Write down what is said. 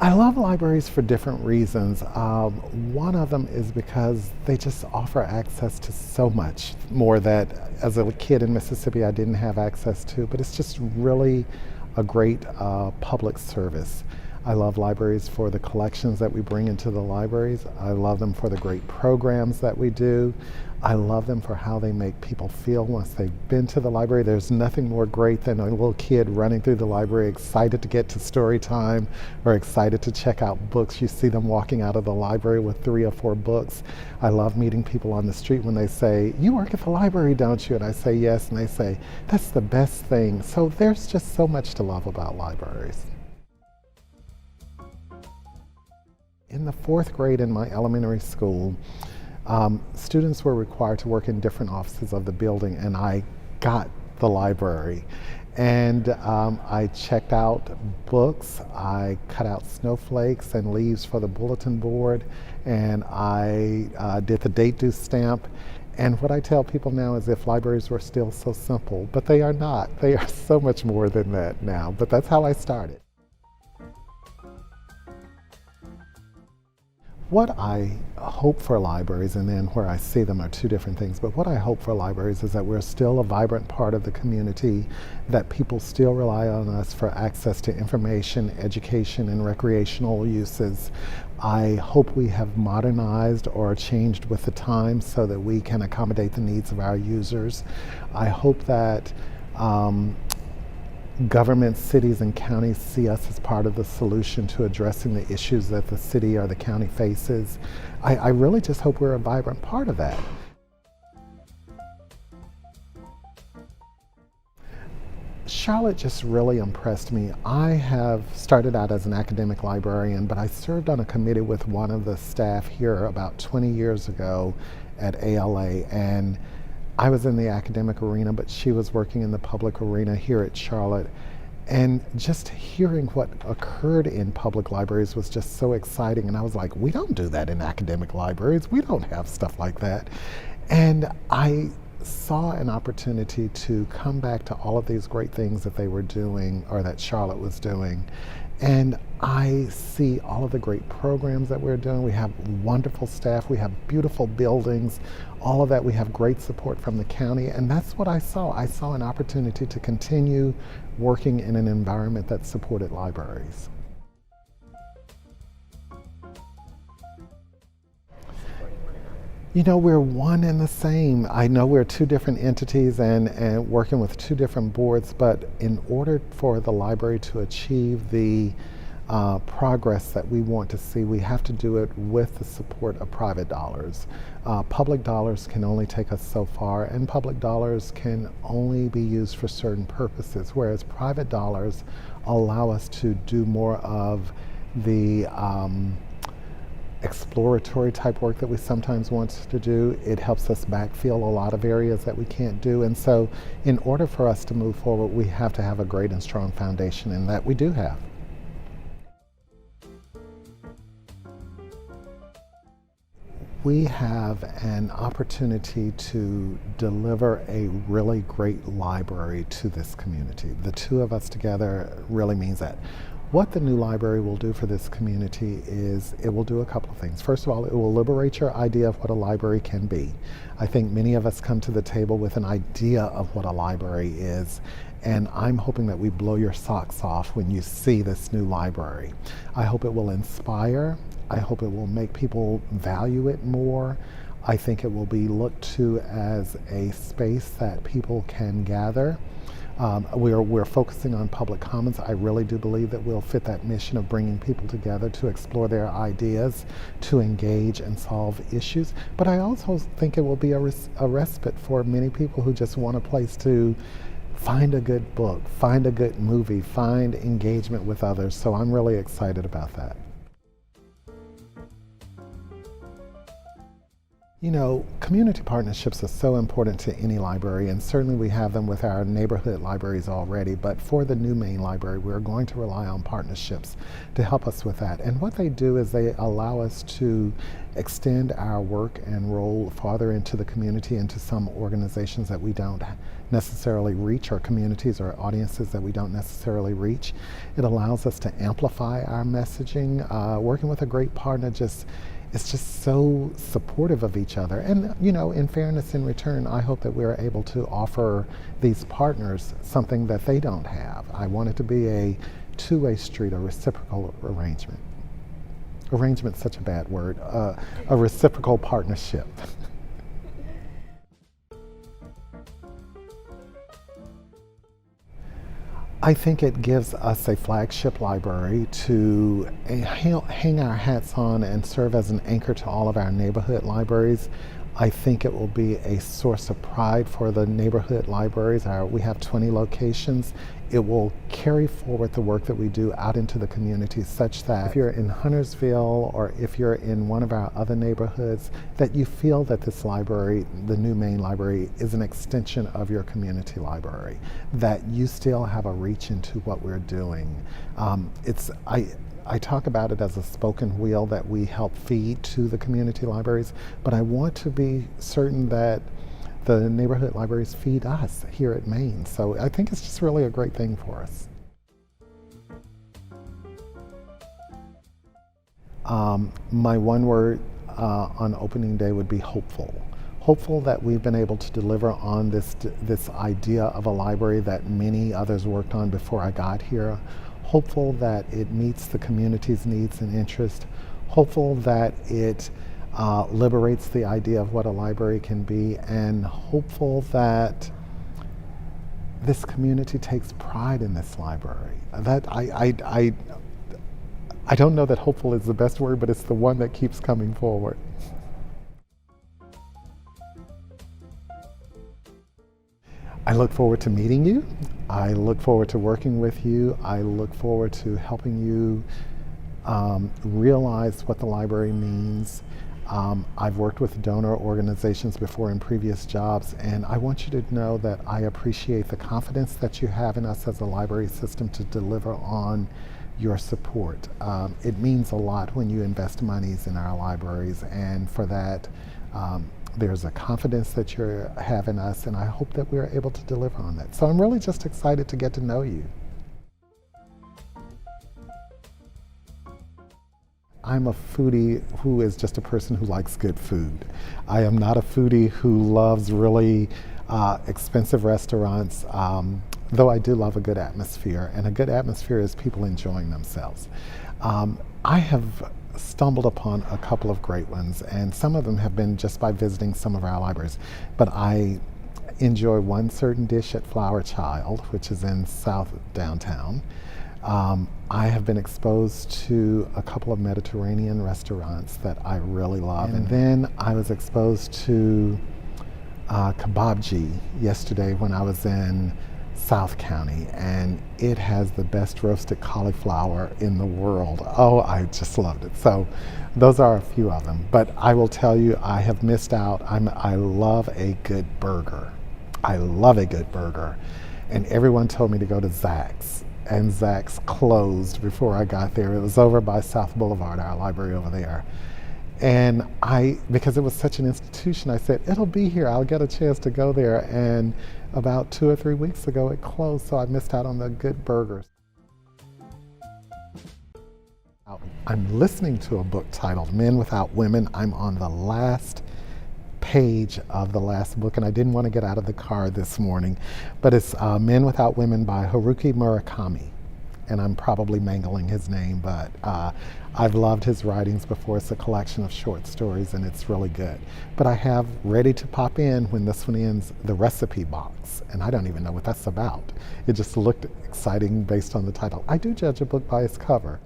I love libraries for different reasons. One of them is because they just offer access to so much more that as a kid in Mississippi I didn't have access to, but it's just really a great public service. I love libraries for the collections that we bring into the libraries. I love them for the great programs that we do. I love them for how they make people feel once they've been to the library. There's nothing more great than a little kid running through the library excited to get to story time or excited to check out books. You see them walking out of the library with 3 or 4 books. I love meeting people on the street when they say, "You work at the library, don't you?" And I say, "Yes," and they say, "That's the best thing." So there's just so much to love about libraries. In the 4th grade in my elementary school, students were required to work in different offices of the building, and I got the library. And I checked out books, I cut out snowflakes and leaves for the bulletin board, and I did the date due stamp. And what I tell people now is if libraries were still so simple, but they are not. They are so much more than that now, but that's how I started. What I hope for libraries, and then where I see them are 2 different things, but what I hope for libraries is that we're still a vibrant part of the community, that people still rely on us for access to information, education, and recreational uses. I hope we have modernized or changed with the times so that we can accommodate the needs of our users. I hope that governments, cities, and counties see us as part of the solution to addressing the issues that the city or the county faces. I really just hope we're a vibrant part of that. Charlotte just really impressed me. I have started out as an academic librarian, but I served on a committee with one of the staff here about 20 years ago at ALA, and I was in the academic arena, but she was working in the public arena here at Charlotte. And just hearing what occurred in public libraries was just so exciting. And I was like, we don't do that in academic libraries. We don't have stuff like that. And I saw an opportunity to come back to all of these great things that they were doing, or that Charlotte was doing. And I see all of the great programs that we're doing. We have wonderful staff, we have beautiful buildings, all of that. We have great support from the county, and that's what I saw. I saw an opportunity to continue working in an environment that supported libraries. You know, we're one and the same. I know we're 2 different entities and working with 2 different boards, but in order for the library to achieve the progress that we want to see, we have to do it with the support of private dollars. Public dollars can only take us so far, and public dollars can only be used for certain purposes, whereas private dollars allow us to do more of the exploratory type work that we sometimes want to do. It helps us backfill a lot of areas that we can't do. And so in order for us to move forward, we have to have a great and strong foundation, and that we do have. We have an opportunity to deliver a really great library to this community. The 2 of us together really means that. What the new library will do for this community is it will do a couple of things. First of all, it will liberate your idea of what a library can be. I think many of us come to the table with an idea of what a library is, and I'm hoping that we blow your socks off when you see this new library. I hope it will inspire. I hope it will make people value it more. I think it will be looked to as a space that people can gather. We're focusing on public commons. I really do believe that we'll fit that mission of bringing people together to explore their ideas, to engage and solve issues. But I also think it will be a respite for many people who just want a place to find a good book, find a good movie, find engagement with others. So I'm really excited about that. You know, community partnerships are so important to any library, and certainly we have them with our neighborhood libraries already, but for the new main library, we're going to rely on partnerships to help us with that. And what they do is they allow us to extend our work and role farther into the community, into some organizations that we don't necessarily reach, or communities or audiences that we don't necessarily reach. It allows us to amplify our messaging. Working with a great partner it's just so supportive of each other. And, you know, in fairness, in return, I hope that we're able to offer these partners something that they don't have. I want it to be a two-way street, a reciprocal arrangement. Arrangement's such a bad word. A reciprocal partnership. I think it gives us a flagship library to hang our hats on and serve as an anchor to all of our neighborhood libraries. I think it will be a source of pride for the neighborhood libraries. We have 20 locations. It will carry forward the work that we do out into the community, such that if you're in Huntersville or if you're in one of our other neighborhoods, that you feel that this library, the new main library, is an extension of your community library, that you still have a reach into what we're doing. I talk about it as a spoken wheel that we help feed to the community libraries, but I want to be certain that the neighborhood libraries feed us here at Maine. So I think it's just really a great thing for us. My one word on opening day would be hopeful. Hopeful that we've been able to deliver on this idea of a library that many others worked on before I got here. Hopeful that it meets the community's needs and interest. Hopeful that it liberates the idea of what a library can be, and hopeful that this community takes pride in this library. That I don't know that hopeful is the best word, but it's the one that keeps coming forward. I look forward to meeting you. I look forward to working with you. I look forward to helping you realize what the library means. I've worked with donor organizations before in previous jobs, and I want you to know that I appreciate the confidence that you have in us as a library system to deliver on your support. It means a lot when you invest monies in our libraries, and for that, there's a confidence that you have in us, and I hope that we're able to deliver on that. So I'm really just excited to get to know you. I'm a foodie who is just a person who likes good food. I am not a foodie who loves really expensive restaurants, though I do love a good atmosphere, and a good atmosphere is people enjoying themselves. I have stumbled upon a couple of great ones, and some of them have been just by visiting some of our libraries, but I enjoy one certain dish at Flower Child, which is in South Downtown. I have been exposed to a couple of Mediterranean restaurants that I really love. And then I was exposed to Kebabji yesterday when I was in South County, and it has the best roasted cauliflower in the world. Oh, I just loved it. So those are a few of them. But I will tell you, I have missed out. I love a good burger. I love a good burger. And everyone told me to go to Zach's. And Zach's closed before I got there. It was over by South Boulevard, our library over there. And because it was such an institution, I said, it'll be here, I'll get a chance to go there. And about 2 or 3 weeks ago, it closed, so I missed out on the good burgers. I'm listening to a book titled Men Without Women. I'm on the last page of the last book, and I didn't want to get out of the car this morning, but it's Men Without Women by Haruki Murakami, and I'm probably mangling his name, but I've loved his writings before. It's a collection of short stories, and it's really good. But I have ready to pop in when this one ends, the recipe box, and I don't even know what that's about. It just looked exciting based on the title. I do judge a book by its cover.